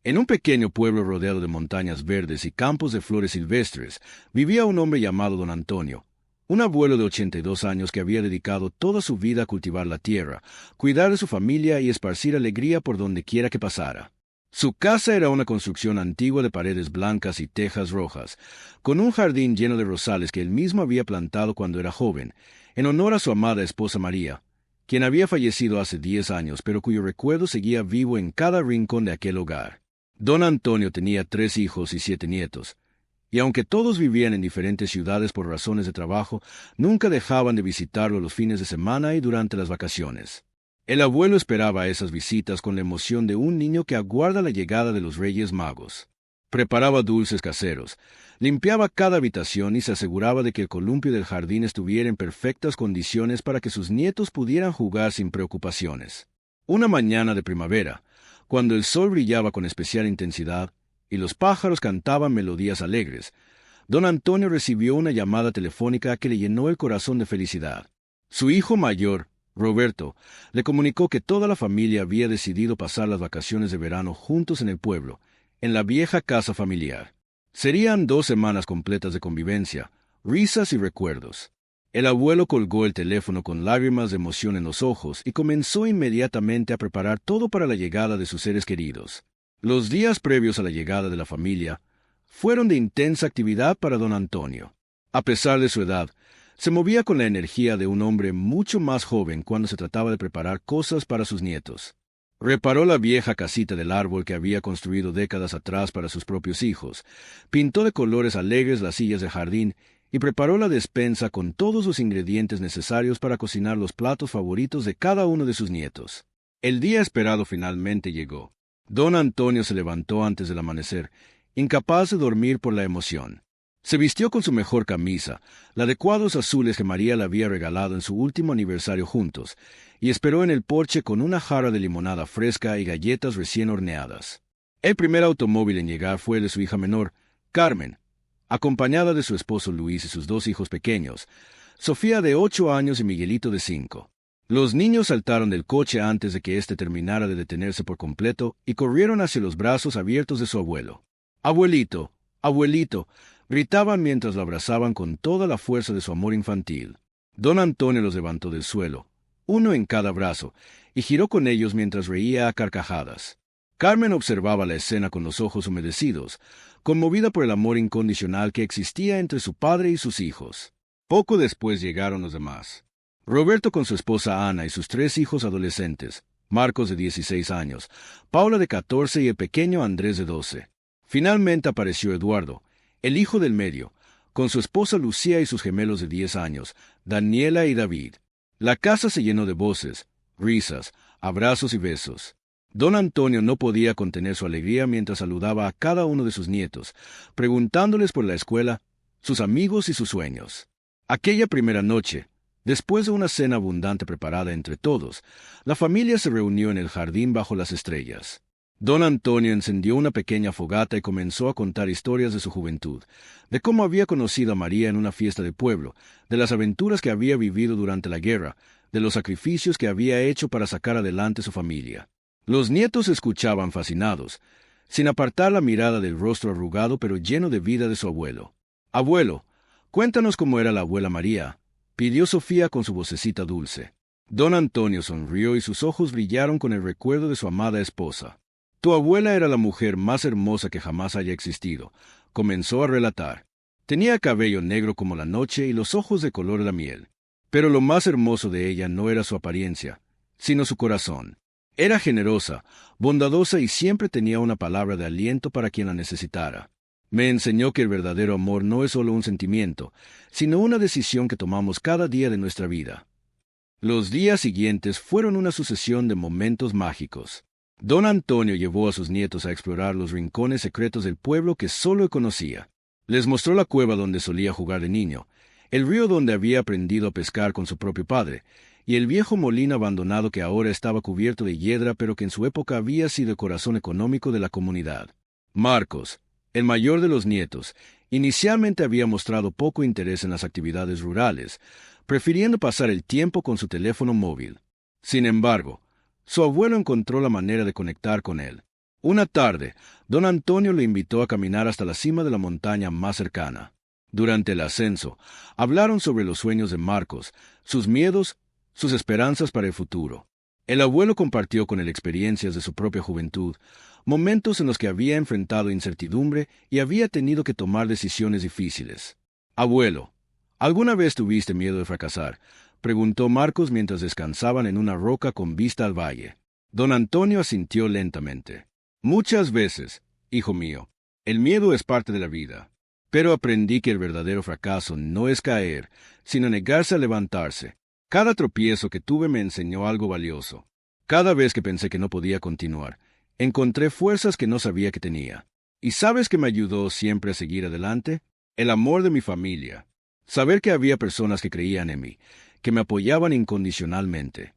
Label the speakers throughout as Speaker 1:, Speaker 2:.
Speaker 1: En un pequeño pueblo rodeado de montañas verdes y campos de flores silvestres, vivía un hombre llamado don Antonio, un abuelo de 82 años que había dedicado toda su vida a cultivar la tierra, cuidar de su familia y esparcir alegría por donde quiera que pasara. Su casa era una construcción antigua de paredes blancas y tejas rojas, con un jardín lleno de rosales que él mismo había plantado cuando era joven, en honor a su amada esposa María, quien había fallecido hace 10 años, pero cuyo recuerdo seguía vivo en cada rincón de aquel hogar. Don Antonio tenía 3 hijos y 7 nietos, y aunque todos vivían en diferentes ciudades por razones de trabajo, nunca dejaban de visitarlo los fines de semana y durante las vacaciones. El abuelo esperaba esas visitas con la emoción de un niño que aguarda la llegada de los Reyes Magos. Preparaba dulces caseros, limpiaba cada habitación y se aseguraba de que el columpio del jardín estuviera en perfectas condiciones para que sus nietos pudieran jugar sin preocupaciones. Una mañana de primavera, cuando el sol brillaba con especial intensidad y los pájaros cantaban melodías alegres, don Antonio recibió una llamada telefónica que le llenó el corazón de felicidad. Su hijo mayor, Roberto, le comunicó que toda la familia había decidido pasar las vacaciones de verano juntos en el pueblo, en la vieja casa familiar. Serían 2 semanas completas de convivencia, risas y recuerdos. El abuelo colgó el teléfono con lágrimas de emoción en los ojos y comenzó inmediatamente a preparar todo para la llegada de sus seres queridos. Los días previos a la llegada de la familia fueron de intensa actividad para don Antonio. A pesar de su edad, se movía con la energía de un hombre mucho más joven cuando se trataba de preparar cosas para sus nietos. Reparó la vieja casita del árbol que había construido décadas atrás para sus propios hijos, pintó de colores alegres las sillas de jardín y preparó la despensa con todos los ingredientes necesarios para cocinar los platos favoritos de cada uno de sus nietos. El día esperado finalmente llegó. Don Antonio se levantó antes del amanecer, incapaz de dormir por la emoción. Se vistió con su mejor camisa, la de cuadros azules que María le había regalado en su último aniversario juntos, y esperó en el porche con una jarra de limonada fresca y galletas recién horneadas. El primer automóvil en llegar fue el de su hija menor, Carmen, acompañada de su esposo Luis y sus 2 hijos pequeños, Sofía de 8 años y Miguelito de 5. Los niños saltaron del coche antes de que éste terminara de detenerse por completo y corrieron hacia los brazos abiertos de su abuelo. «Abuelito, abuelito», gritaban mientras lo abrazaban con toda la fuerza de su amor infantil. Don Antonio los levantó del suelo, uno en cada brazo, y giró con ellos mientras reía a carcajadas. Carmen observaba la escena con los ojos humedecidos, conmovida por el amor incondicional que existía entre su padre y sus hijos. Poco después llegaron los demás. Roberto con su esposa Ana y sus 3 hijos adolescentes, Marcos de 16 años, Paula de 14 y el pequeño Andrés de 12. Finalmente apareció Eduardo, el hijo del medio, con su esposa Lucía y sus gemelos de 10 años, Daniela y David. La casa se llenó de voces, risas, abrazos y besos. Don Antonio no podía contener su alegría mientras saludaba a cada uno de sus nietos, preguntándoles por la escuela, sus amigos y sus sueños. Aquella primera noche, después de una cena abundante preparada entre todos, la familia se reunió en el jardín bajo las estrellas. Don Antonio encendió una pequeña fogata y comenzó a contar historias de su juventud, de cómo había conocido a María en una fiesta de pueblo, de las aventuras que había vivido durante la guerra, de los sacrificios que había hecho para sacar adelante su familia. Los nietos escuchaban fascinados, sin apartar la mirada del rostro arrugado pero lleno de vida de su abuelo. «Abuelo, cuéntanos cómo era la abuela María», pidió Sofía con su vocecita dulce. Don Antonio sonrió y sus ojos brillaron con el recuerdo de su amada esposa. «Tu abuela era la mujer más hermosa que jamás haya existido», comenzó a relatar. Tenía cabello negro como la noche y los ojos de color de la miel. Pero lo más hermoso de ella no era su apariencia, sino su corazón. Era generosa, bondadosa y siempre tenía una palabra de aliento para quien la necesitara. Me enseñó que el verdadero amor no es solo un sentimiento, sino una decisión que tomamos cada día de nuestra vida. Los días siguientes fueron una sucesión de momentos mágicos. Don Antonio llevó a sus nietos a explorar los rincones secretos del pueblo que solo él conocía. Les mostró la cueva donde solía jugar de niño, el río donde había aprendido a pescar con su propio padre, y el viejo molino abandonado que ahora estaba cubierto de hiedra pero que en su época había sido el corazón económico de la comunidad. Marcos, el mayor de los nietos, inicialmente había mostrado poco interés en las actividades rurales, prefiriendo pasar el tiempo con su teléfono móvil. Sin embargo, su abuelo encontró la manera de conectar con él. Una tarde, don Antonio le invitó a caminar hasta la cima de la montaña más cercana. Durante el ascenso, hablaron sobre los sueños de Marcos, sus miedos, sus esperanzas para el futuro. El abuelo compartió con él experiencias de su propia juventud, momentos en los que había enfrentado incertidumbre y había tenido que tomar decisiones difíciles. Abuelo, ¿alguna vez tuviste miedo de fracasar?, preguntó Marcos mientras descansaban en una roca con vista al valle. Don Antonio asintió lentamente. Muchas veces, hijo mío. El miedo es parte de la vida. Pero aprendí que el verdadero fracaso no es caer, sino negarse a levantarse. Cada tropiezo que tuve me enseñó algo valioso. Cada vez que pensé que no podía continuar, encontré fuerzas que no sabía que tenía. ¿Y sabes qué me ayudó siempre a seguir adelante? El amor de mi familia. Saber que había personas que creían en mí, que me apoyaban incondicionalmente.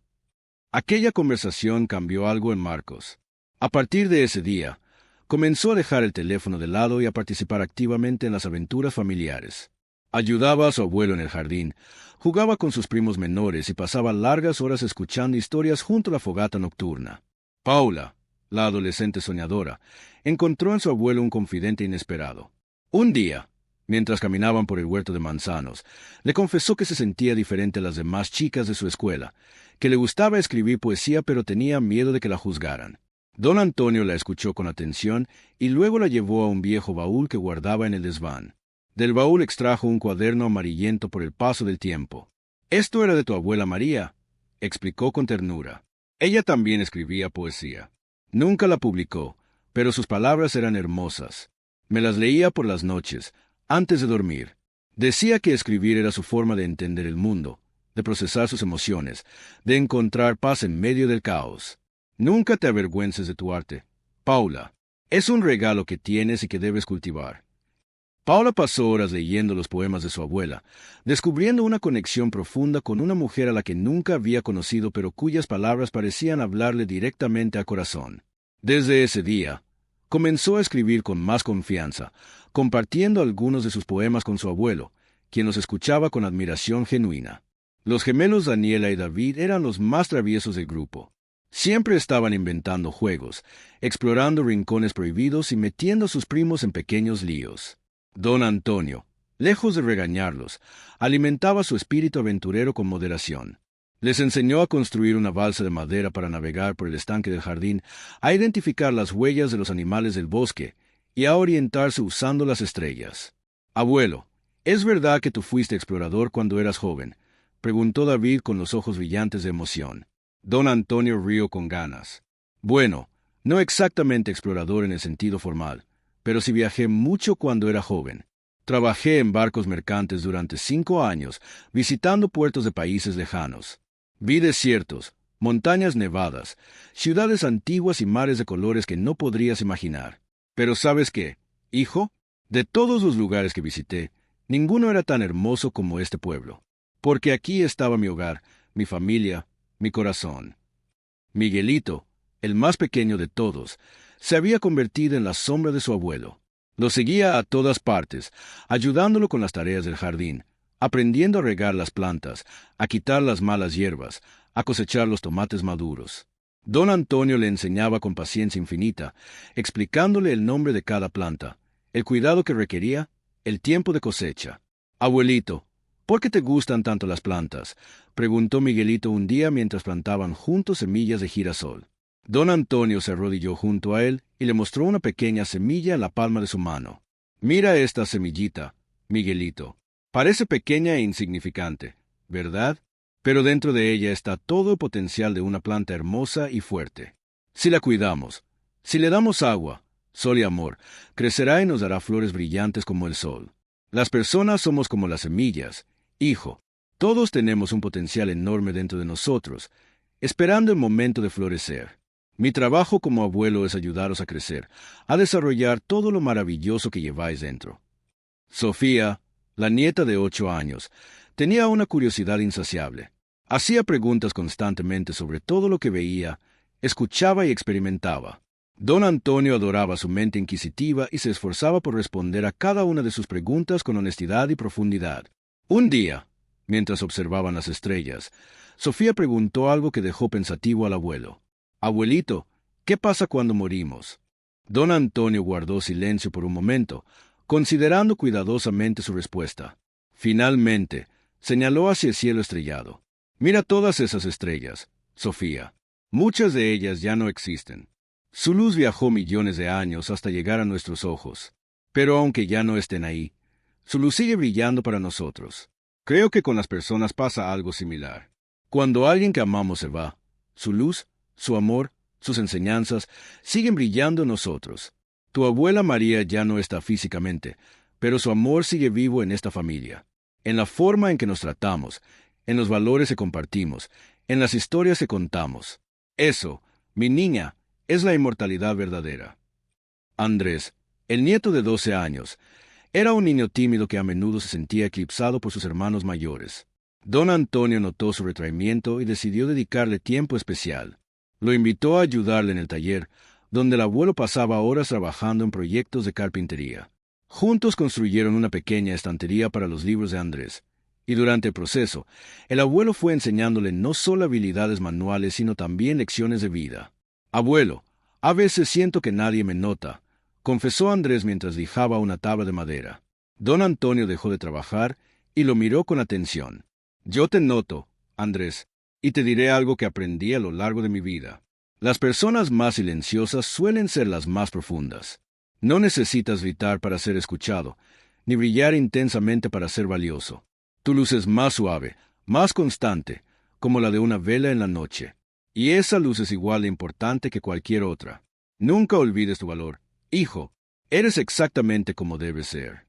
Speaker 1: Aquella conversación cambió algo en Marcos. A partir de ese día, comenzó a dejar el teléfono de lado y a participar activamente en las aventuras familiares. Ayudaba a su abuelo en el jardín, jugaba con sus primos menores y pasaba largas horas escuchando historias junto a la fogata nocturna. Paula, la adolescente soñadora, encontró en su abuelo un confidente inesperado. Un día, mientras caminaban por el huerto de manzanos, le confesó que se sentía diferente a las demás chicas de su escuela, que le gustaba escribir poesía pero tenía miedo de que la juzgaran. Don Antonio la escuchó con atención y luego la llevó a un viejo baúl que guardaba en el desván. Del baúl extrajo un cuaderno amarillento por el paso del tiempo. «Esto era de tu abuela María», explicó con ternura. Ella también escribía poesía. Nunca la publicó, pero sus palabras eran hermosas. Me las leía por las noches, antes de dormir. Decía que escribir era su forma de entender el mundo, de procesar sus emociones, de encontrar paz en medio del caos. Nunca te avergüences de tu arte, Paula. Es un regalo que tienes y que debes cultivar. Paula pasó horas leyendo los poemas de su abuela, descubriendo una conexión profunda con una mujer a la que nunca había conocido pero cuyas palabras parecían hablarle directamente al corazón. Desde ese día, comenzó a escribir con más confianza, compartiendo algunos de sus poemas con su abuelo, quien los escuchaba con admiración genuina. Los gemelos Daniela y David eran los más traviesos del grupo. Siempre estaban inventando juegos, explorando rincones prohibidos y metiendo a sus primos en pequeños líos. Don Antonio, lejos de regañarlos, alimentaba su espíritu aventurero con moderación. Les enseñó a construir una balsa de madera para navegar por el estanque del jardín, a identificar las huellas de los animales del bosque y a orientarse usando las estrellas. «Abuelo, ¿es verdad que tú fuiste explorador cuando eras joven?», preguntó David con los ojos brillantes de emoción. Don Antonio rió con ganas. «Bueno, no exactamente explorador en el sentido formal, pero sí viajé mucho cuando era joven. Trabajé en barcos mercantes durante 5 años, visitando puertos de países lejanos. Vi desiertos, montañas nevadas, ciudades antiguas y mares de colores que no podrías imaginar. Pero ¿sabes qué, hijo? De todos los lugares que visité, ninguno era tan hermoso como este pueblo. Porque aquí estaba mi hogar, mi familia, mi corazón». Miguelito, el más pequeño de todos, se había convertido en la sombra de su abuelo. Lo seguía a todas partes, ayudándolo con las tareas del jardín, aprendiendo a regar las plantas, a quitar las malas hierbas, a cosechar los tomates maduros. Don Antonio le enseñaba con paciencia infinita, explicándole el nombre de cada planta, el cuidado que requería, el tiempo de cosecha. «Abuelito, ¿por qué te gustan tanto las plantas?», preguntó Miguelito un día mientras plantaban juntos semillas de girasol. Don Antonio se arrodilló junto a él y le mostró una pequeña semilla en la palma de su mano. «Mira esta semillita, Miguelito. Parece pequeña e insignificante, ¿verdad? Pero dentro de ella está todo el potencial de una planta hermosa y fuerte. Si la cuidamos, si le damos agua, sol y amor, crecerá y nos dará flores brillantes como el sol. Las personas somos como las semillas, hijo. Todos tenemos un potencial enorme dentro de nosotros, esperando el momento de florecer. Mi trabajo como abuelo es ayudaros a crecer, a desarrollar todo lo maravilloso que lleváis dentro». Sofía, la nieta de 8 años, tenía una curiosidad insaciable. Hacía preguntas constantemente sobre todo lo que veía, escuchaba y experimentaba. Don Antonio adoraba su mente inquisitiva y se esforzaba por responder a cada una de sus preguntas con honestidad y profundidad. Un día, mientras observaban las estrellas, Sofía preguntó algo que dejó pensativo al abuelo. «Abuelito, ¿qué pasa cuando morimos?». Don Antonio guardó silencio por un momento, considerando cuidadosamente su respuesta. Finalmente, señaló hacia el cielo estrellado. Mira todas esas estrellas, Sofía. Muchas de ellas ya no existen. Su luz viajó millones de años hasta llegar a nuestros ojos. Pero aunque ya no estén ahí, su luz sigue brillando para nosotros. Creo que con las personas pasa algo similar. Cuando alguien que amamos se va, su luz, su amor, sus enseñanzas siguen brillando en nosotros. Tu abuela María ya no está físicamente, pero su amor sigue vivo en esta familia, en la forma en que nos tratamos, en los valores que compartimos, en las historias que contamos. Eso, mi niña, es la inmortalidad verdadera. Andrés, el nieto de 12 años, era un niño tímido que a menudo se sentía eclipsado por sus hermanos mayores. Don Antonio notó su retraimiento y decidió dedicarle tiempo especial. Lo invitó a ayudarle en el taller, donde el abuelo pasaba horas trabajando en proyectos de carpintería. Juntos construyeron una pequeña estantería para los libros de Andrés, y durante el proceso, el abuelo fue enseñándole no solo habilidades manuales, sino también lecciones de vida. «Abuelo, a veces siento que nadie me nota», confesó Andrés mientras lijaba una tabla de madera. Don Antonio dejó de trabajar y lo miró con atención. «Yo te noto, Andrés, y te diré algo que aprendí a lo largo de mi vida. Las personas más silenciosas suelen ser las más profundas. No necesitas gritar para ser escuchado, ni brillar intensamente para ser valioso. Tu luz es más suave, más constante, como la de una vela en la noche. Y esa luz es igual de importante que cualquier otra. Nunca olvides tu valor. Hijo, eres exactamente como debes ser».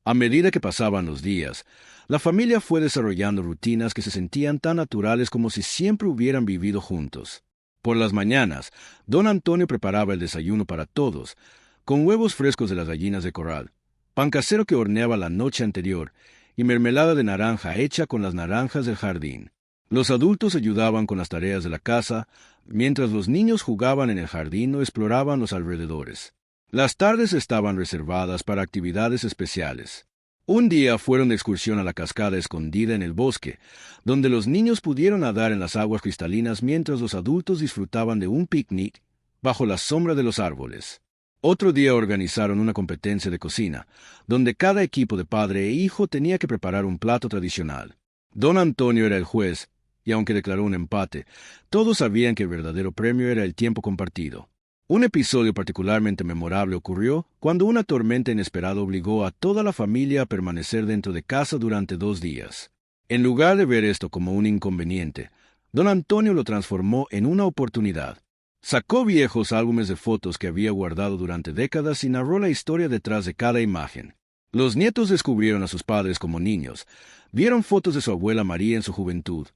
Speaker 1: A medida que pasaban los días, la familia fue desarrollando rutinas que se sentían tan naturales como si siempre hubieran vivido juntos. Por las mañanas, don Antonio preparaba el desayuno para todos, con huevos frescos de las gallinas de corral, pan casero que horneaba la noche anterior y mermelada de naranja hecha con las naranjas del jardín. Los adultos ayudaban con las tareas de la casa, mientras los niños jugaban en el jardín o exploraban los alrededores. Las tardes estaban reservadas para actividades especiales. Un día fueron de excursión a la cascada escondida en el bosque, donde los niños pudieron nadar en las aguas cristalinas mientras los adultos disfrutaban de un picnic bajo la sombra de los árboles. Otro día organizaron una competencia de cocina, donde cada equipo de padre e hijo tenía que preparar un plato tradicional. Don Antonio era el juez, y aunque declaró un empate, todos sabían que el verdadero premio era el tiempo compartido. Un episodio particularmente memorable ocurrió cuando una tormenta inesperada obligó a toda la familia a permanecer dentro de casa durante 2 días. En lugar de ver esto como un inconveniente, don Antonio lo transformó en una oportunidad. Sacó viejos álbumes de fotos que había guardado durante décadas y narró la historia detrás de cada imagen. Los nietos descubrieron a sus padres como niños, vieron fotos de su abuela María en su juventud,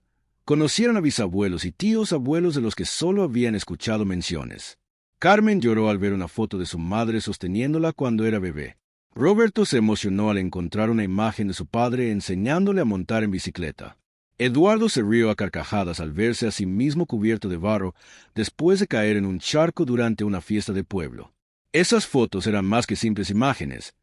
Speaker 1: conocieron a bisabuelos y tíos abuelos de los que solo habían escuchado menciones. Carmen lloró al ver una foto de su madre sosteniéndola cuando era bebé. Roberto se emocionó al encontrar una imagen de su padre enseñándole a montar en bicicleta. Eduardo se rió a carcajadas al verse a sí mismo cubierto de barro después de caer en un charco durante una fiesta de pueblo. Esas fotos eran más que simples imágenes.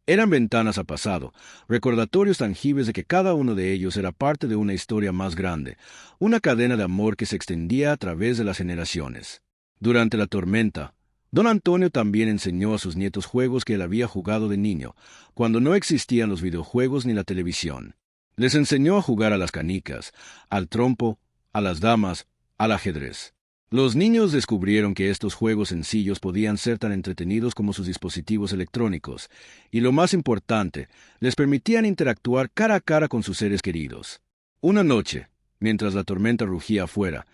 Speaker 1: Eran ventanas al pasado, recordatorios tangibles de que cada uno de ellos era parte de una historia más grande, una cadena de amor que se extendía a través de las generaciones. Durante la tormenta, don Antonio también enseñó a sus nietos juegos que él había jugado de niño, cuando no existían los videojuegos ni la televisión. Les enseñó a jugar a las canicas, al trompo, a las damas, al ajedrez. Los niños descubrieron que estos juegos sencillos podían ser tan entretenidos como sus dispositivos electrónicos, y lo más importante, les permitían interactuar cara a cara con sus seres queridos. Una noche, mientras la tormenta rugía afuera,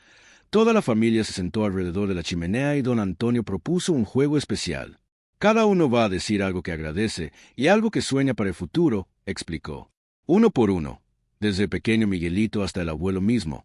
Speaker 1: toda la familia se sentó alrededor de la chimenea y don Antonio propuso un juego especial. Cada uno va a decir algo que agradece y algo que sueña para el futuro, explicó. Uno por uno, desde el pequeño Miguelito hasta el abuelo mismo,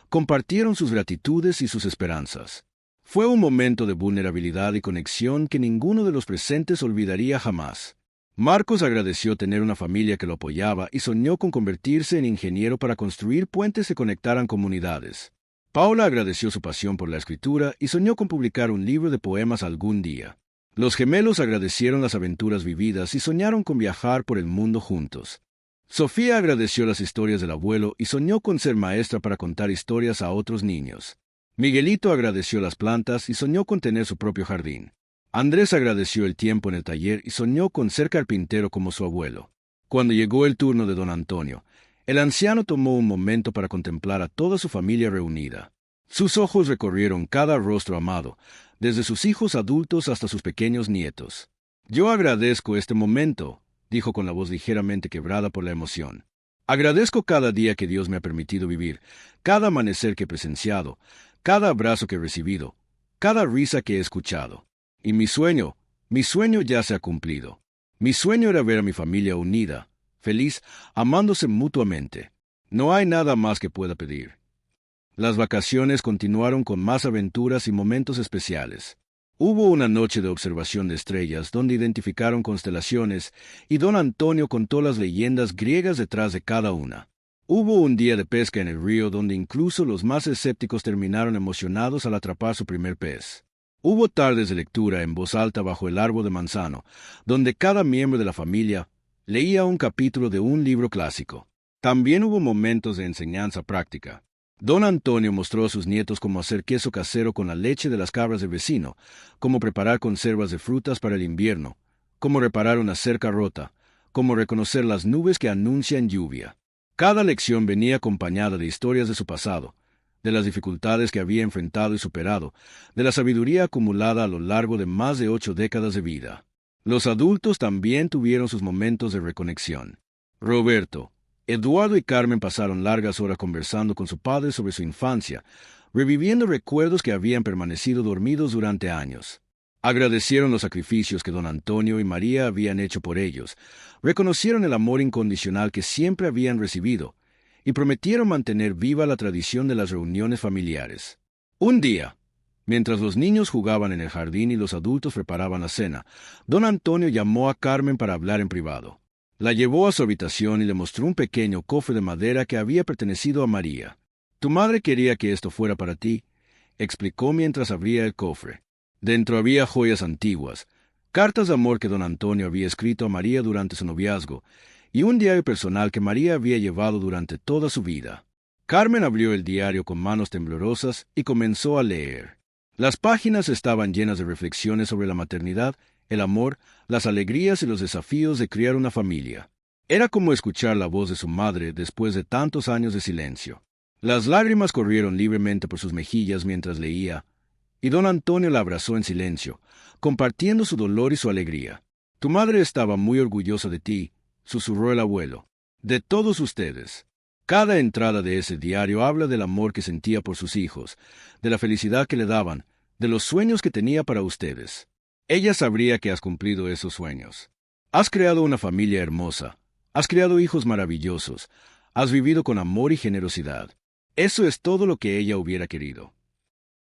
Speaker 1: compartieron sus gratitudes y sus esperanzas. Fue un momento de vulnerabilidad y conexión que ninguno de los presentes olvidaría jamás. Marcos agradeció tener una familia que lo apoyaba y soñó con convertirse en ingeniero para construir puentes que conectaran comunidades. Paula agradeció su pasión por la escritura y soñó con publicar un libro de poemas algún día. Los gemelos agradecieron las aventuras vividas y soñaron con viajar por el mundo juntos. Sofía agradeció las historias del abuelo y soñó con ser maestra para contar historias a otros niños. Miguelito agradeció las plantas y soñó con tener su propio jardín. Andrés agradeció el tiempo en el taller y soñó con ser carpintero como su abuelo. Cuando llegó el turno de don Antonio, el anciano tomó un momento para contemplar a toda su familia reunida. Sus ojos recorrieron cada rostro amado, desde sus hijos adultos hasta sus pequeños nietos. «Yo agradezco este momento», dijo con la voz ligeramente quebrada por la emoción. «Agradezco cada día que Dios me ha permitido vivir, cada amanecer que he presenciado, cada abrazo que he recibido, cada risa que he escuchado. Y mi sueño ya se ha cumplido. Mi sueño era ver a mi familia unida, feliz, amándose mutuamente. No hay nada más que pueda pedir». Las vacaciones continuaron con más aventuras y momentos especiales. Hubo una noche de observación de estrellas donde identificaron constelaciones y don Antonio contó las leyendas griegas detrás de cada una. Hubo un día de pesca en el río donde incluso los más escépticos terminaron emocionados al atrapar su primer pez. Hubo tardes de lectura en voz alta bajo el árbol de manzano, donde cada miembro de la familia leía un capítulo de un libro clásico. También hubo momentos de enseñanza práctica. Don Antonio mostró a sus nietos cómo hacer queso casero con la leche de las cabras del vecino, cómo preparar conservas de frutas para el invierno, cómo reparar una cerca rota, cómo reconocer las nubes que anuncian lluvia. Cada lección venía acompañada de historias de su pasado, de las dificultades que había enfrentado y superado, de la sabiduría acumulada a lo largo de más de 8 décadas de vida. Los adultos también tuvieron sus momentos de reconexión. Roberto, Eduardo y Carmen pasaron largas horas conversando con su padre sobre su infancia, reviviendo recuerdos que habían permanecido dormidos durante años. Agradecieron los sacrificios que don Antonio y María habían hecho por ellos, reconocieron el amor incondicional que siempre habían recibido, y prometieron mantener viva la tradición de las reuniones familiares. Un día, mientras los niños jugaban en el jardín y los adultos preparaban la cena, don Antonio llamó a Carmen para hablar en privado. La llevó a su habitación y le mostró un pequeño cofre de madera que había pertenecido a María. «Tu madre quería que esto fuera para ti», explicó mientras abría el cofre. Dentro había joyas antiguas, cartas de amor que don Antonio había escrito a María durante su noviazgo, y un diario personal que María había llevado durante toda su vida. Carmen abrió el diario con manos temblorosas y comenzó a leer. Las páginas estaban llenas de reflexiones sobre la maternidad, el amor, las alegrías y los desafíos de criar una familia. Era como escuchar la voz de su madre después de tantos años de silencio. Las lágrimas corrieron libremente por sus mejillas mientras leía, y don Antonio la abrazó en silencio, compartiendo su dolor y su alegría. «Tu madre estaba muy orgullosa de ti», susurró el abuelo. «De todos ustedes. Cada entrada de ese diario habla del amor que sentía por sus hijos, de la felicidad que le daban, de los sueños que tenía para ustedes. Ella sabría que has cumplido esos sueños. Has creado una familia hermosa, has creado hijos maravillosos, has vivido con amor y generosidad. Eso es todo lo que ella hubiera querido».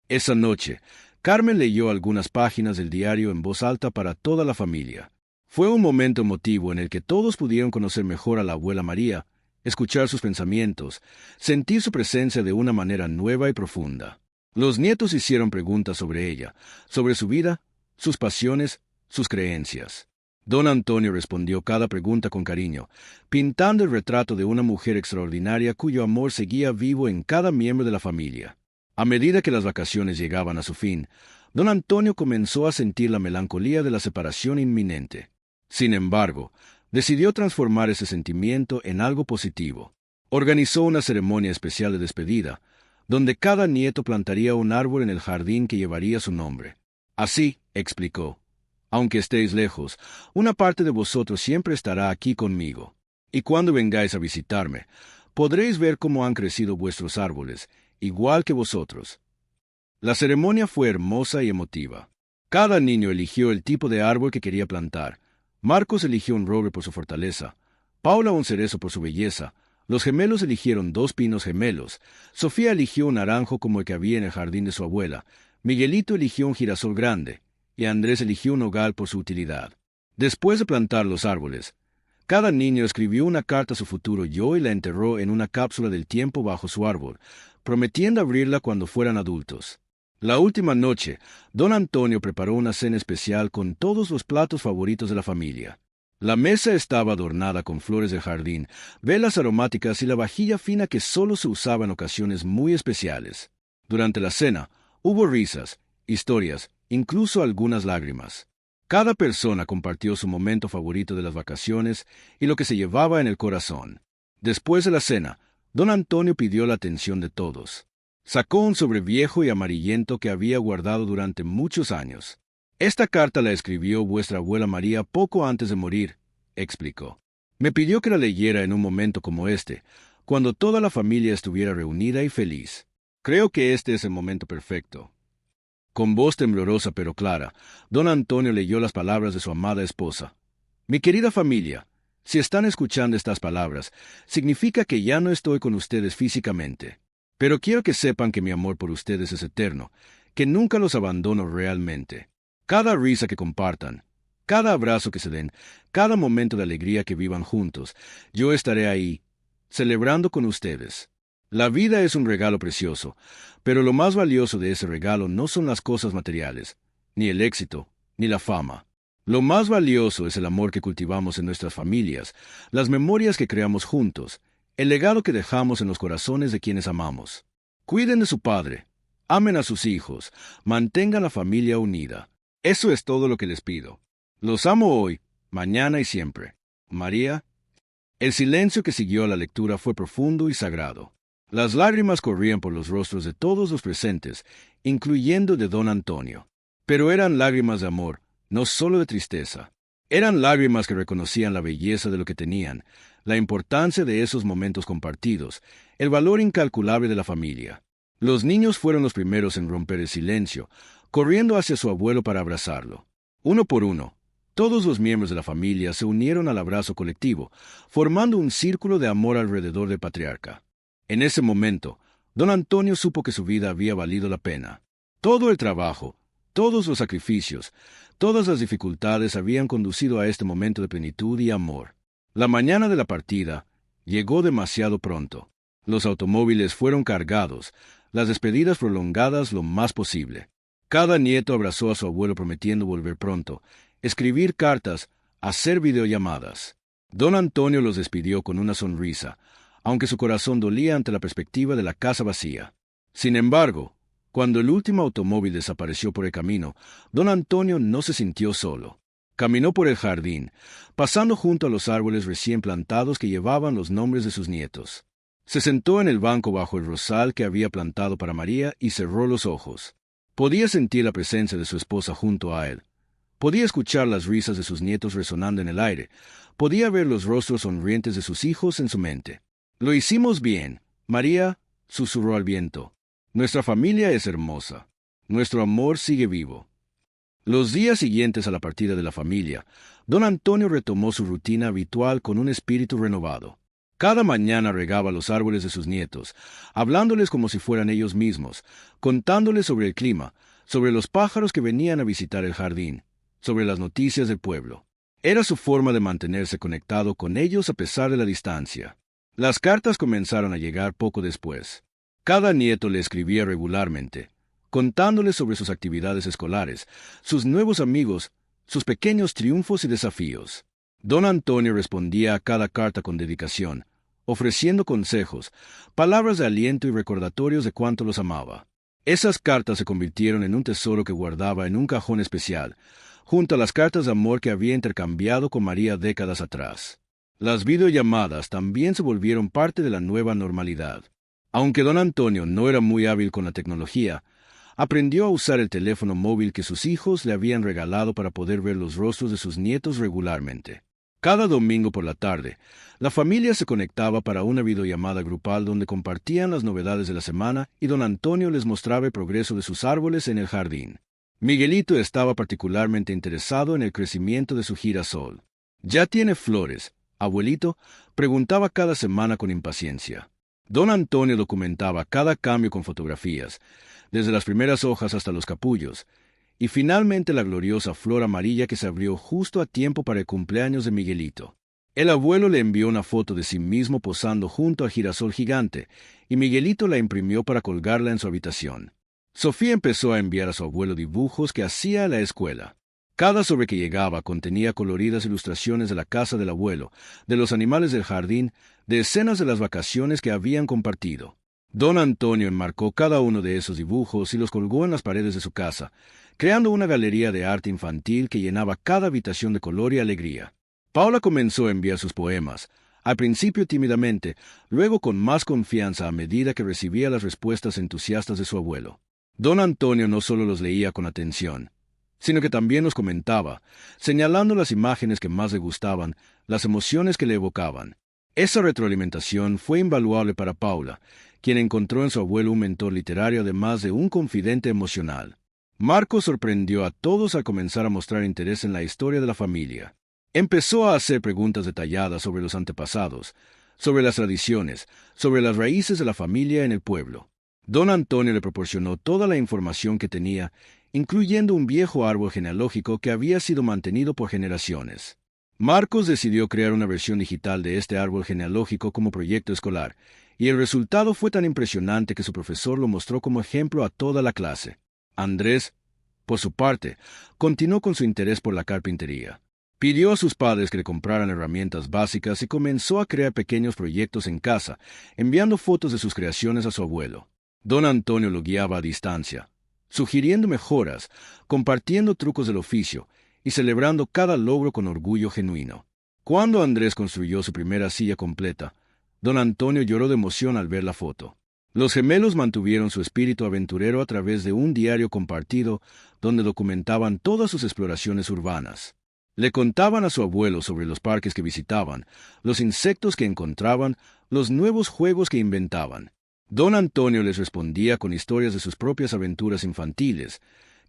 Speaker 1: Esa noche, Carmen leyó algunas páginas del diario en voz alta para toda la familia. Fue un momento emotivo en el que todos pudieron conocer mejor a la abuela María, escuchar sus pensamientos, sentir su presencia de una manera nueva y profunda. Los nietos hicieron preguntas sobre ella, sobre su vida, sus pasiones, sus creencias. Don Antonio respondió cada pregunta con cariño, pintando el retrato de una mujer extraordinaria cuyo amor seguía vivo en cada miembro de la familia. A medida que las vacaciones llegaban a su fin, don Antonio comenzó a sentir la melancolía de la separación inminente. Sin embargo, decidió transformar ese sentimiento en algo positivo. Organizó una ceremonia especial de despedida, donde cada nieto plantaría un árbol en el jardín que llevaría su nombre. «Así», explicó, «aunque estéis lejos, una parte de vosotros siempre estará aquí conmigo. Y cuando vengáis a visitarme, podréis ver cómo han crecido vuestros árboles, igual que vosotros». La ceremonia fue hermosa y emotiva. Cada niño eligió el tipo de árbol que quería plantar. Marcos eligió un roble por su fortaleza, Paula un cerezo por su belleza, los gemelos eligieron 2 pinos gemelos, Sofía eligió un naranjo como el que había en el jardín de su abuela, Miguelito eligió un girasol grande, y Andrés eligió un nogal por su utilidad. Después de plantar los árboles, cada niño escribió una carta a su futuro yo y la enterró en una cápsula del tiempo bajo su árbol, prometiendo abrirla cuando fueran adultos. La última noche, don Antonio preparó una cena especial con todos los platos favoritos de la familia. La mesa estaba adornada con flores del jardín, velas aromáticas y la vajilla fina que solo se usaba en ocasiones muy especiales. Durante la cena, hubo risas, historias incluso algunas lágrimas. Cada persona compartió su momento favorito de las vacaciones y lo que se llevaba en el corazón. Después de la cena, don Antonio pidió la atención de todos. Sacó un sobre viejo y amarillento que había guardado durante muchos años. Esta carta la escribió vuestra abuela María poco antes de morir, explicó. Me pidió que la leyera en un momento como este, cuando toda la familia estuviera reunida y feliz. Creo que este es el momento perfecto. Con voz temblorosa pero clara, don Antonio leyó las palabras de su amada esposa. Mi querida familia, si están escuchando estas palabras, significa que ya no estoy con ustedes físicamente. Pero quiero que sepan que mi amor por ustedes es eterno, que nunca los abandono realmente. Cada risa que compartan, cada abrazo que se den, cada momento de alegría que vivan juntos, yo estaré ahí, celebrando con ustedes. La vida es un regalo precioso, pero lo más valioso de ese regalo no son las cosas materiales, ni el éxito, ni la fama. Lo más valioso es el amor que cultivamos en nuestras familias, las memorias que creamos juntos, el legado que dejamos en los corazones de quienes amamos. Cuiden de su padre, amen a sus hijos, mantengan la familia unida. Eso es todo lo que les pido. Los amo hoy, mañana y siempre. María. El silencio que siguió a la lectura fue profundo y sagrado. Las lágrimas corrían por los rostros de todos los presentes, incluyendo de don Antonio. Pero eran lágrimas de amor, no solo de tristeza. Eran lágrimas que reconocían la belleza de lo que tenían, la importancia de esos momentos compartidos, el valor incalculable de la familia. Los niños fueron los primeros en romper el silencio, corriendo hacia su abuelo para abrazarlo. Uno por uno, todos los miembros de la familia se unieron al abrazo colectivo, formando un círculo de amor alrededor del patriarca. En ese momento, don Antonio supo que su vida había valido la pena. Todo el trabajo, todos los sacrificios, todas las dificultades habían conducido a este momento de plenitud y amor. La mañana de la partida llegó demasiado pronto. Los automóviles fueron cargados, las despedidas prolongadas lo más posible. Cada nieto abrazó a su abuelo prometiendo volver pronto, escribir cartas, hacer videollamadas. Don Antonio los despidió con una sonrisa, aunque su corazón dolía ante la perspectiva de la casa vacía. Sin embargo, cuando el último automóvil desapareció por el camino, don Antonio no se sintió solo. Caminó por el jardín, pasando junto a los árboles recién plantados que llevaban los nombres de sus nietos. Se sentó en el banco bajo el rosal que había plantado para María y cerró los ojos. Podía sentir la presencia de su esposa junto a él. Podía escuchar las risas de sus nietos resonando en el aire. Podía ver los rostros sonrientes de sus hijos en su mente. Lo hicimos bien, María, susurró al viento. Nuestra familia es hermosa. Nuestro amor sigue vivo. Los días siguientes a la partida de la familia, don Antonio retomó su rutina habitual con un espíritu renovado. Cada mañana regaba los árboles de sus nietos, hablándoles como si fueran ellos mismos, contándoles sobre el clima, sobre los pájaros que venían a visitar el jardín, sobre las noticias del pueblo. Era su forma de mantenerse conectado con ellos a pesar de la distancia. Las cartas comenzaron a llegar poco después. Cada nieto le escribía regularmente, contándoles sobre sus actividades escolares, sus nuevos amigos, sus pequeños triunfos y desafíos. Don Antonio respondía a cada carta con dedicación, ofreciendo consejos, palabras de aliento y recordatorios de cuánto los amaba. Esas cartas se convirtieron en un tesoro que guardaba en un cajón especial, junto a las cartas de amor que había intercambiado con María décadas atrás. Las videollamadas también se volvieron parte de la nueva normalidad. Aunque don Antonio no era muy hábil con la tecnología, aprendió a usar el teléfono móvil que sus hijos le habían regalado para poder ver los rostros de sus nietos regularmente. Cada domingo por la tarde, la familia se conectaba para una videollamada grupal donde compartían las novedades de la semana y don Antonio les mostraba el progreso de sus árboles en el jardín. Miguelito estaba particularmente interesado en el crecimiento de su girasol. ¿Ya tiene flores, abuelito?, preguntaba cada semana con impaciencia. Don Antonio documentaba cada cambio con fotografías, desde las primeras hojas hasta los capullos, y finalmente la gloriosa flor amarilla que se abrió justo a tiempo para el cumpleaños de Miguelito. El abuelo le envió una foto de sí mismo posando junto al girasol gigante, y Miguelito la imprimió para colgarla en su habitación. Sofía empezó a enviar a su abuelo dibujos que hacía a la escuela. Cada sobre que llegaba contenía coloridas ilustraciones de la casa del abuelo, de los animales del jardín, de escenas de las vacaciones que habían compartido. Don Antonio enmarcó cada uno de esos dibujos y los colgó en las paredes de su casa, creando una galería de arte infantil que llenaba cada habitación de color y alegría. Paula comenzó a enviar sus poemas, al principio tímidamente, luego con más confianza a medida que recibía las respuestas entusiastas de su abuelo. Don Antonio no solo los leía con atención, sino que también los comentaba, señalando las imágenes que más le gustaban, las emociones que le evocaban. Esa retroalimentación fue invaluable para Paula, quien encontró en su abuelo un mentor literario además de un confidente emocional. Marcos sorprendió a todos al comenzar a mostrar interés en la historia de la familia. Empezó a hacer preguntas detalladas sobre los antepasados, sobre las tradiciones, sobre las raíces de la familia en el pueblo. Don Antonio le proporcionó toda la información que tenía, incluyendo un viejo árbol genealógico que había sido mantenido por generaciones. Marcos decidió crear una versión digital de este árbol genealógico como proyecto escolar, y el resultado fue tan impresionante que su profesor lo mostró como ejemplo a toda la clase. Andrés, por su parte, continuó con su interés por la carpintería. Pidió a sus padres que le compraran herramientas básicas y comenzó a crear pequeños proyectos en casa, enviando fotos de sus creaciones a su abuelo. Don Antonio lo guiaba a distancia, sugiriendo mejoras, compartiendo trucos del oficio y celebrando cada logro con orgullo genuino. Cuando Andrés construyó su primera silla completa, don Antonio lloró de emoción al ver la foto. Los gemelos mantuvieron su espíritu aventurero a través de un diario compartido donde documentaban todas sus exploraciones urbanas. Le contaban a su abuelo sobre los parques que visitaban, los insectos que encontraban, los nuevos juegos que inventaban. Don Antonio les respondía con historias de sus propias aventuras infantiles,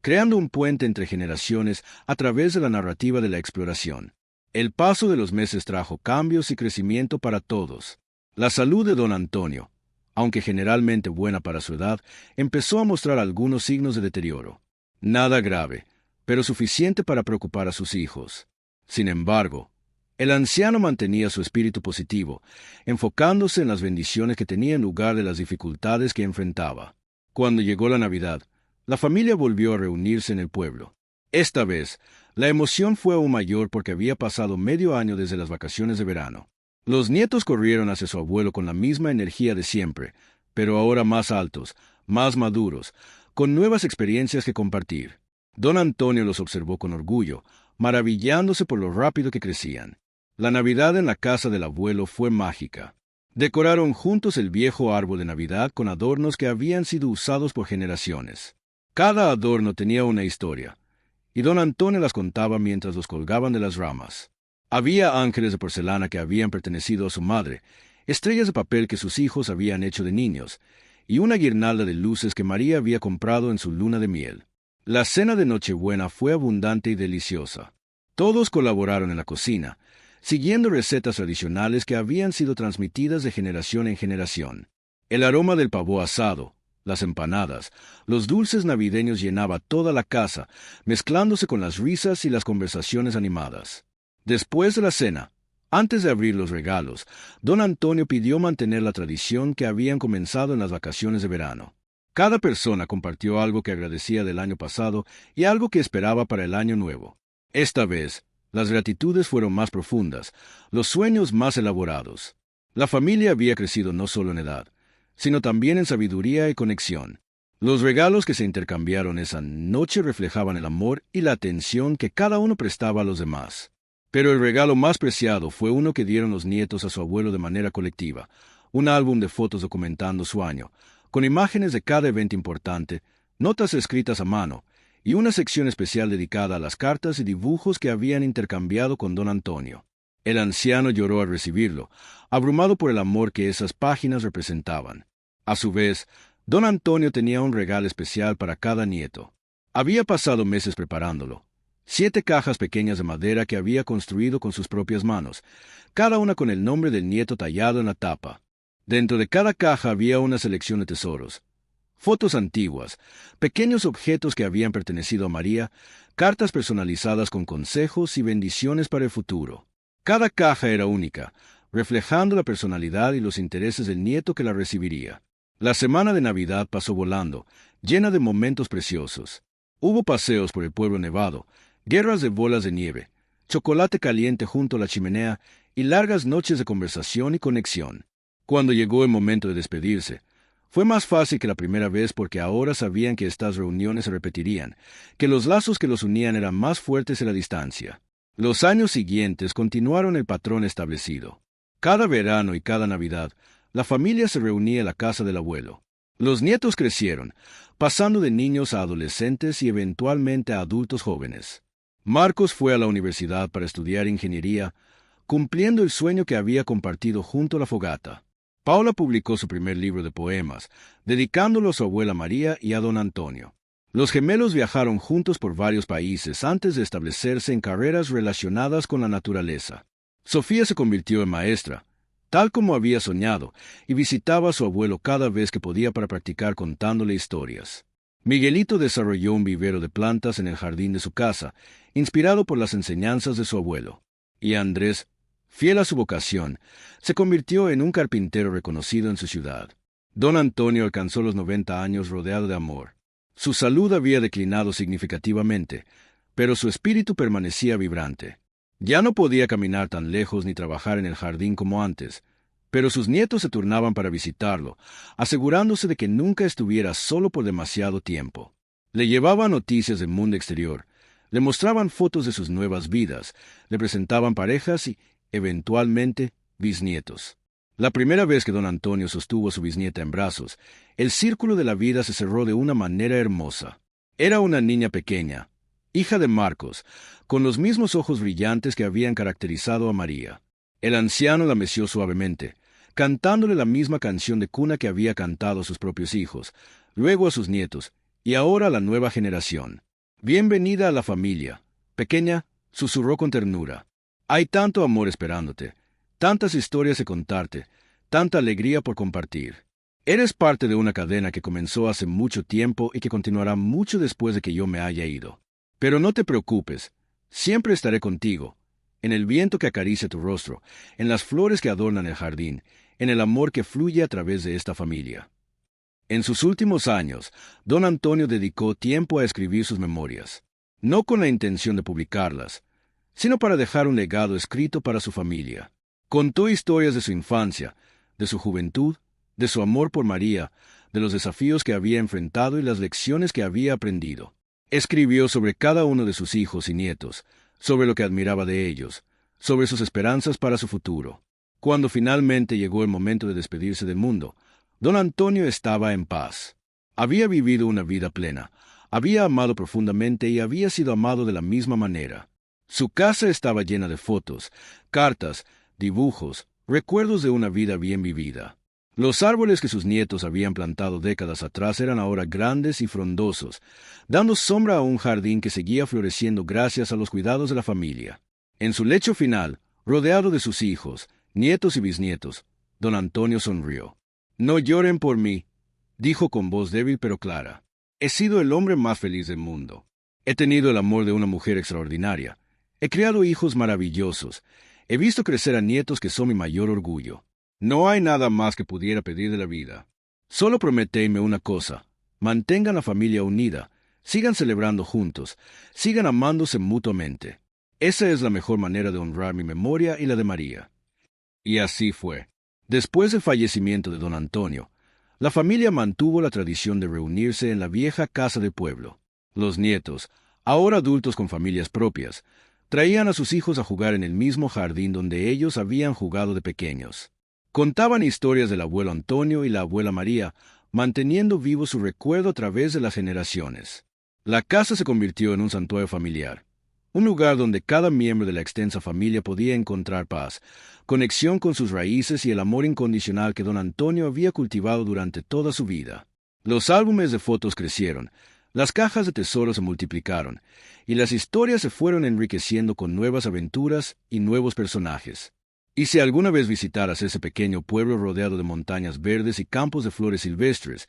Speaker 1: creando un puente entre generaciones a través de la narrativa de la exploración. El paso de los meses trajo cambios y crecimiento para todos. La salud de don Antonio, aunque generalmente buena para su edad, empezó a mostrar algunos signos de deterioro. Nada grave, pero suficiente para preocupar a sus hijos. Sin embargo, el anciano mantenía su espíritu positivo, enfocándose en las bendiciones que tenía en lugar de las dificultades que enfrentaba. Cuando llegó la Navidad, la familia volvió a reunirse en el pueblo. Esta vez, la emoción fue aún mayor porque había pasado medio año desde las vacaciones de verano. Los nietos corrieron hacia su abuelo con la misma energía de siempre, pero ahora más altos, más maduros, con nuevas experiencias que compartir. Don Antonio los observó con orgullo, maravillándose por lo rápido que crecían. La Navidad en la casa del abuelo fue mágica. Decoraron juntos el viejo árbol de Navidad con adornos que habían sido usados por generaciones. Cada adorno tenía una historia, y don Antonio las contaba mientras los colgaban de las ramas. Había ángeles de porcelana que habían pertenecido a su madre, estrellas de papel que sus hijos habían hecho de niños, y una guirnalda de luces que María había comprado en su luna de miel. La cena de Nochebuena fue abundante y deliciosa. Todos colaboraron en la cocina, siguiendo recetas tradicionales que habían sido transmitidas de generación en generación. El aroma del pavo asado, las empanadas, los dulces navideños llenaba toda la casa, mezclándose con las risas y las conversaciones animadas. Después de la cena, antes de abrir los regalos, don Antonio pidió mantener la tradición que habían comenzado en las vacaciones de verano. Cada persona compartió algo que agradecía del año pasado y algo que esperaba para el año nuevo. Esta vez, las gratitudes fueron más profundas, los sueños más elaborados. La familia había crecido no solo en edad, sino también en sabiduría y conexión. Los regalos que se intercambiaron esa noche reflejaban el amor y la atención que cada uno prestaba a los demás. Pero el regalo más preciado fue uno que dieron los nietos a su abuelo de manera colectiva, un álbum de fotos documentando su año, con imágenes de cada evento importante, notas escritas a mano, y una sección especial dedicada a las cartas y dibujos que habían intercambiado con don Antonio. El anciano lloró al recibirlo, abrumado por el amor que esas páginas representaban. A su vez, don Antonio tenía un regalo especial para cada nieto. Había pasado meses preparándolo. 7 cajas pequeñas de madera que había construido con sus propias manos, cada una con el nombre del nieto tallado en la tapa. Dentro de cada caja había una selección de tesoros, fotos antiguas, pequeños objetos que habían pertenecido a María, cartas personalizadas con consejos y bendiciones para el futuro. Cada caja era única, reflejando la personalidad y los intereses del nieto que la recibiría. La semana de Navidad pasó volando, llena de momentos preciosos. Hubo paseos por el pueblo nevado, guerras de bolas de nieve, chocolate caliente junto a la chimenea y largas noches de conversación y conexión. Cuando llegó el momento de despedirse, Fue más fácil que la primera vez porque ahora sabían que estas reuniones se repetirían, que los lazos que los unían eran más fuertes en la distancia. Los años siguientes continuaron el patrón establecido. Cada verano y cada Navidad, la familia se reunía en la casa del abuelo. Los nietos crecieron, pasando de niños a adolescentes y eventualmente a adultos jóvenes. Marcos fue a la universidad para estudiar ingeniería, cumpliendo el sueño que había compartido junto a la fogata. Paula publicó su primer libro de poemas, dedicándolo a su abuela María y a don Antonio. Los gemelos viajaron juntos por varios países antes de establecerse en carreras relacionadas con la naturaleza. Sofía se convirtió en maestra, tal como había soñado, y visitaba a su abuelo cada vez que podía para practicar contándole historias. Miguelito desarrolló un vivero de plantas en el jardín de su casa, inspirado por las enseñanzas de su abuelo. Y Andrés, fiel a su vocación, se convirtió en un carpintero reconocido en su ciudad. Don Antonio alcanzó los 90 años rodeado de amor. Su salud había declinado significativamente, pero su espíritu permanecía vibrante. Ya no podía caminar tan lejos ni trabajar en el jardín como antes, pero sus nietos se turnaban para visitarlo, asegurándose de que nunca estuviera solo por demasiado tiempo. Le llevaban noticias del mundo exterior, le mostraban fotos de sus nuevas vidas, le presentaban parejas y, eventualmente, bisnietos. La primera vez que don Antonio sostuvo a su bisnieta en brazos, el círculo de la vida se cerró de una manera hermosa. Era una niña pequeña, hija de Marcos, con los mismos ojos brillantes que habían caracterizado a María. El anciano la meció suavemente, cantándole la misma canción de cuna que había cantado a sus propios hijos, luego a sus nietos, y ahora a la nueva generación. «Bienvenida a la familia, pequeña», susurró con ternura. «Hay tanto amor esperándote, tantas historias que contarte, tanta alegría por compartir. Eres parte de una cadena que comenzó hace mucho tiempo y que continuará mucho después de que yo me haya ido. Pero no te preocupes, siempre estaré contigo, en el viento que acaricia tu rostro, en las flores que adornan el jardín, en el amor que fluye a través de esta familia». En sus últimos años, don Antonio dedicó tiempo a escribir sus memorias, no con la intención de publicarlas, sino para dejar un legado escrito para su familia. Contó historias de su infancia, de su juventud, de su amor por María, de los desafíos que había enfrentado y las lecciones que había aprendido. Escribió sobre cada uno de sus hijos y nietos, sobre lo que admiraba de ellos, sobre sus esperanzas para su futuro. Cuando finalmente llegó el momento de despedirse del mundo, don Antonio estaba en paz. Había vivido una vida plena, había amado profundamente y había sido amado de la misma manera. Su casa estaba llena de fotos, cartas, dibujos, recuerdos de una vida bien vivida. Los árboles que sus nietos habían plantado décadas atrás eran ahora grandes y frondosos, dando sombra a un jardín que seguía floreciendo gracias a los cuidados de la familia. En su lecho final, rodeado de sus hijos, nietos y bisnietos, don Antonio sonrió. «No lloren por mí», dijo con voz débil pero clara. «He sido el hombre más feliz del mundo. He tenido el amor de una mujer extraordinaria. He criado hijos maravillosos. He visto crecer a nietos que son mi mayor orgullo. No hay nada más que pudiera pedir de la vida. Solo prométeme una cosa. Mantengan la familia unida. Sigan celebrando juntos. Sigan amándose mutuamente. Esa es la mejor manera de honrar mi memoria y la de María». Y así fue. Después del fallecimiento de don Antonio, la familia mantuvo la tradición de reunirse en la vieja casa del pueblo. Los nietos, ahora adultos con familias propias, traían a sus hijos a jugar en el mismo jardín donde ellos habían jugado de pequeños. Contaban historias del abuelo Antonio y la abuela María, manteniendo vivo su recuerdo a través de las generaciones. La casa se convirtió en un santuario familiar, un lugar donde cada miembro de la extensa familia podía encontrar paz, conexión con sus raíces y el amor incondicional que don Antonio había cultivado durante toda su vida. Los álbumes de fotos crecieron, las cajas de tesoros se multiplicaron, y las historias se fueron enriqueciendo con nuevas aventuras y nuevos personajes. Y si alguna vez visitaras ese pequeño pueblo rodeado de montañas verdes y campos de flores silvestres,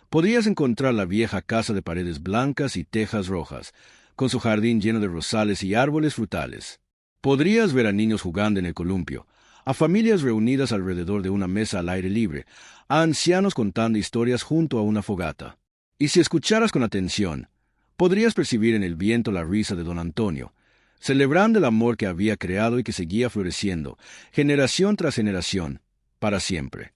Speaker 1: podrías encontrar la vieja casa de paredes blancas y tejas rojas, con su jardín lleno de rosales y árboles frutales. Podrías ver a niños jugando en el columpio, a familias reunidas alrededor de una mesa al aire libre, a ancianos contando historias junto a una fogata. Y si escucharas con atención, podrías percibir en el viento la risa de don Antonio, celebrando el amor que había creado y que seguía floreciendo, generación tras generación, para siempre.